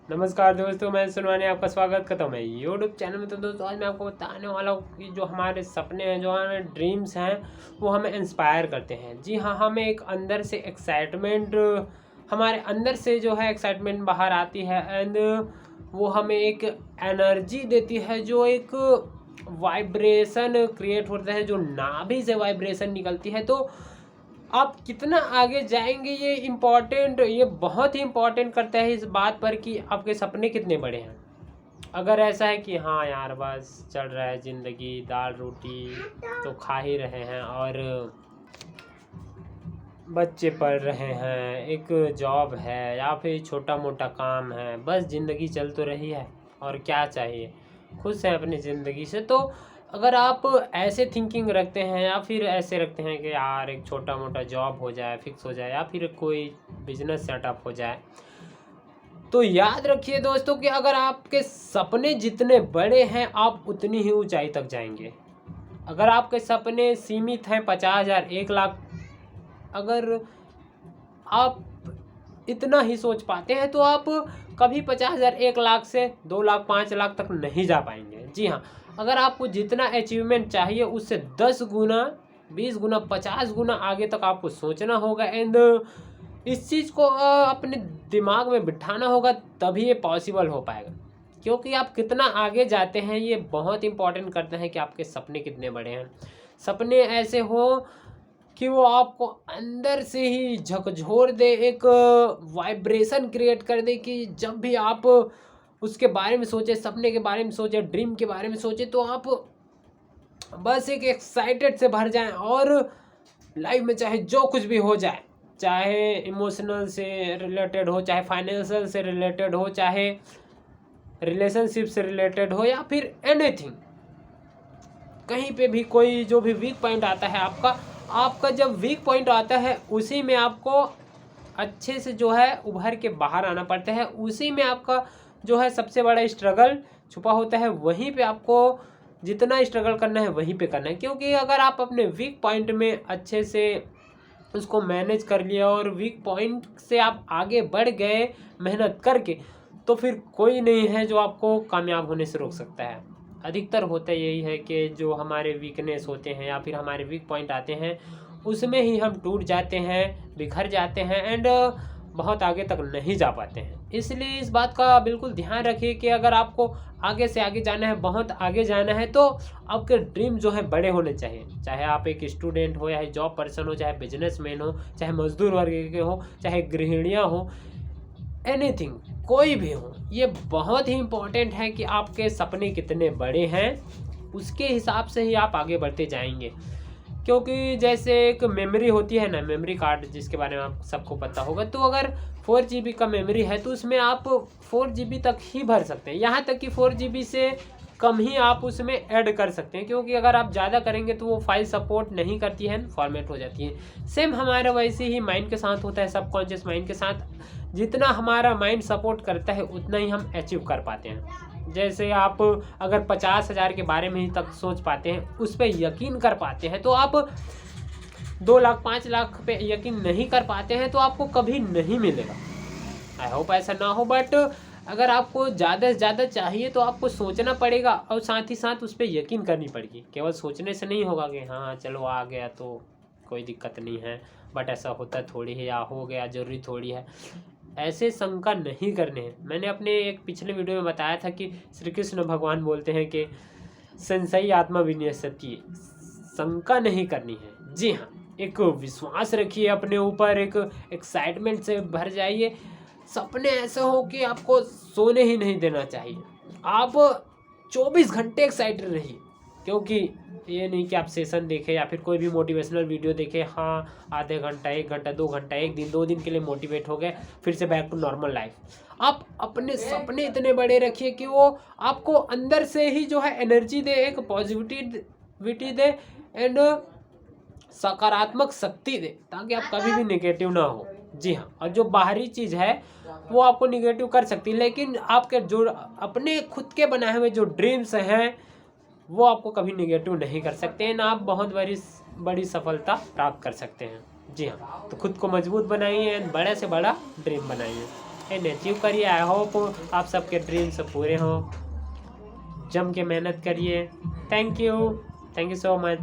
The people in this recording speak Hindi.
नमस्कार दोस्तों, मैं सुनवानी आपका स्वागत करता हूँ मैं यूट्यूब चैनल में। तो दोस्तों आज मैं आपको बताने वाला हूँ कि जो हमारे सपने हैं, जो हमारे ड्रीम्स हैं, वो हमें इंस्पायर करते हैं। जी हाँ, हमें एक अंदर से एक्साइटमेंट, हमारे अंदर से जो है एक्साइटमेंट बाहर आती है एंड वो हमें एक एनर्जी देती है, जो एक वाइब्रेशन क्रिएट होता है, जो नाभि से वाइब्रेशन निकलती है। तो आप कितना आगे जाएंगे, ये बहुत ही इम्पोर्टेंट करता है इस बात पर कि आपके सपने कितने बड़े हैं। अगर ऐसा है कि हाँ यार बस चल रहा है ज़िंदगी, दाल रोटी तो खा ही रहे हैं और बच्चे पढ़ रहे हैं, एक जॉब है या फिर छोटा मोटा काम है, बस ज़िंदगी चल तो रही है और क्या चाहिए, खुश हैं अपनी ज़िंदगी से। तो अगर आप ऐसे थिंकिंग रखते हैं या फिर ऐसे रखते हैं कि यार एक छोटा मोटा जॉब हो जाए, फिक्स हो जाए, या फिर कोई बिजनेस सेटअप हो जाए, तो याद रखिए दोस्तों कि अगर आपके सपने जितने बड़े हैं आप उतनी ही ऊंचाई तक जाएंगे। अगर आपके सपने सीमित हैं 50,000 1 लाख, अगर आप इतना ही सोच पाते हैं तो आप कभी 50,000 1 लाख से 2 लाख 5 लाख तक नहीं जा पाएंगे। जी हाँ, अगर आपको जितना अचीवमेंट चाहिए उससे 10 गुना 20 गुना 50 गुना आगे तक आपको सोचना होगा एंड इस चीज़ को अपने दिमाग में बिठाना होगा, तभी ये पॉसिबल हो पाएगा। क्योंकि आप कितना आगे जाते हैं ये बहुत इंपॉर्टेंट करते हैं कि आपके सपने कितने बड़े हैं। सपने ऐसे हो कि वो आपको अंदर से ही झकझोर दे, एक वाइब्रेशन क्रिएट कर दे कि जब भी आप उसके बारे में सोचे, सपने के बारे में सोचे, ड्रीम के बारे में सोचे, तो आप बस एक एक्साइटेड से भर जाएं और लाइफ में चाहे जो कुछ भी हो जाए, चाहे इमोशनल से रिलेटेड हो, चाहे फाइनेंशियल से रिलेटेड हो, चाहे रिलेशनशिप से रिलेटेड हो, या फिर एनीथिंग, कहीं पे भी कोई जो भी वीक पॉइंट आता है आपका जब वीक पॉइंट आता है उसी में आपको अच्छे से जो है उभर के बाहर आना पड़ता है। उसी में आपका जो है सबसे बड़ा स्ट्रगल छुपा होता है। वहीं पे आपको जितना स्ट्रगल करना है वहीं पे करना है, क्योंकि अगर आप अपने वीक पॉइंट में अच्छे से उसको मैनेज कर लिया और वीक पॉइंट से आप आगे बढ़ गए मेहनत करके, तो फिर कोई नहीं है जो आपको कामयाब होने से रोक सकता है। अधिकतर होता यही है कि जो हमारे वीकनेस होते हैं या फिर हमारे वीक पॉइंट आते हैं उसमें ही हम टूट जाते हैं, बिखर जाते हैं एंड बहुत आगे तक नहीं जा पाते हैं। इसलिए इस बात का बिल्कुल ध्यान रखिए कि अगर आपको आगे से आगे जाना है, बहुत आगे जाना है, तो आपके ड्रीम जो है बड़े होने चाहिए। चाहे आप एक स्टूडेंट हो, या जॉब पर्सन हो, चाहे बिजनेसमैन हो, चाहे मजदूर वर्ग के हो, चाहे गृहिणियाँ हो, एनीथिंग, कोई भी हो, ये बहुत ही इम्पोर्टेंट है कि आपके सपने कितने बड़े हैं, उसके हिसाब से ही आप आगे बढ़ते जाएंगे। क्योंकि जैसे एक मेमोरी होती है ना, मेमोरी कार्ड, जिसके बारे में आप सबको पता होगा, तो अगर 4 GB का मेमोरी है तो उसमें आप 4 GB तक ही भर सकते हैं। यहाँ तक कि 4 GB से कम ही आप उसमें ऐड कर सकते हैं, क्योंकि अगर आप ज़्यादा करेंगे तो वो फाइल सपोर्ट नहीं करती है, फॉर्मेट हो जाती है। सेम हमारा वैसे ही माइंड के साथ होता है, सबकॉन्शियस माइंड के साथ जितना हमारा माइंड सपोर्ट करता है उतना ही हम अचीव कर पाते हैं। जैसे आप अगर 50,000 के बारे में ही तक सोच पाते हैं, उस पर यकीन कर पाते हैं, तो आप 2 लाख 5 लाख पे यकीन नहीं कर पाते हैं तो आपको कभी नहीं मिलेगा। आई होप ऐसा ना हो, बट अगर आपको ज़्यादा से ज़्यादा चाहिए तो आपको सोचना पड़ेगा और साथ ही साथ उस पर यकीन करनी पड़ेगी। केवल सोचने से नहीं होगा कि हाँ चलो आ गया तो कोई दिक्कत नहीं है, बट ऐसा होता थोड़ी है, या हो गया जरूरी थोड़ी है। ऐसे शंका नहीं करने हैं। मैंने अपने एक पिछले वीडियो में बताया था कि श्री कृष्ण भगवान बोलते हैं कि संशयी आत्मा विनश्यति, शंका नहीं करनी है। जी हाँ, एक विश्वास रखिए अपने ऊपर, एक एक्साइटमेंट से भर जाइए। सपने ऐसे हो कि आपको सोने ही नहीं देना चाहिए। आप 24 घंटे एक्साइटेड रहिए, क्योंकि ये नहीं कि आप सेशन देखें या फिर कोई भी मोटिवेशनल वीडियो देखें, हाँ आधे घंटा 1 घंटा 2 घंटा 1 दिन 2 दिन के लिए मोटिवेट हो गए, फिर से बैक टू नॉर्मल लाइफ। आप अपने सपने इतने बड़े रखिए कि वो आपको अंदर से ही जो है एनर्जी दे, एक पॉजिटिविटी दे एंड सकारात्मक शक्ति दे, ताकि आप कभी भी नेगेटिव ना हो। जी हाँ, और जो बाहरी चीज़ है वो आपको निगेटिव कर सकती है, लेकिन आपके जो अपने खुद के बनाए हुए जो ड्रीम्स हैं वो आपको कभी निगेटिव नहीं कर सकते हैं ना, आप बहुत बड़ी सफलता प्राप्त कर सकते हैं। जी हाँ, तो खुद को मजबूत बनाइए, बड़े से बड़ा ड्रीम बनाइए। एंड अचीव करिए। आई होप आप सबके ड्रीम्स पूरे हों। जम के मेहनत करिए। Thank you so much.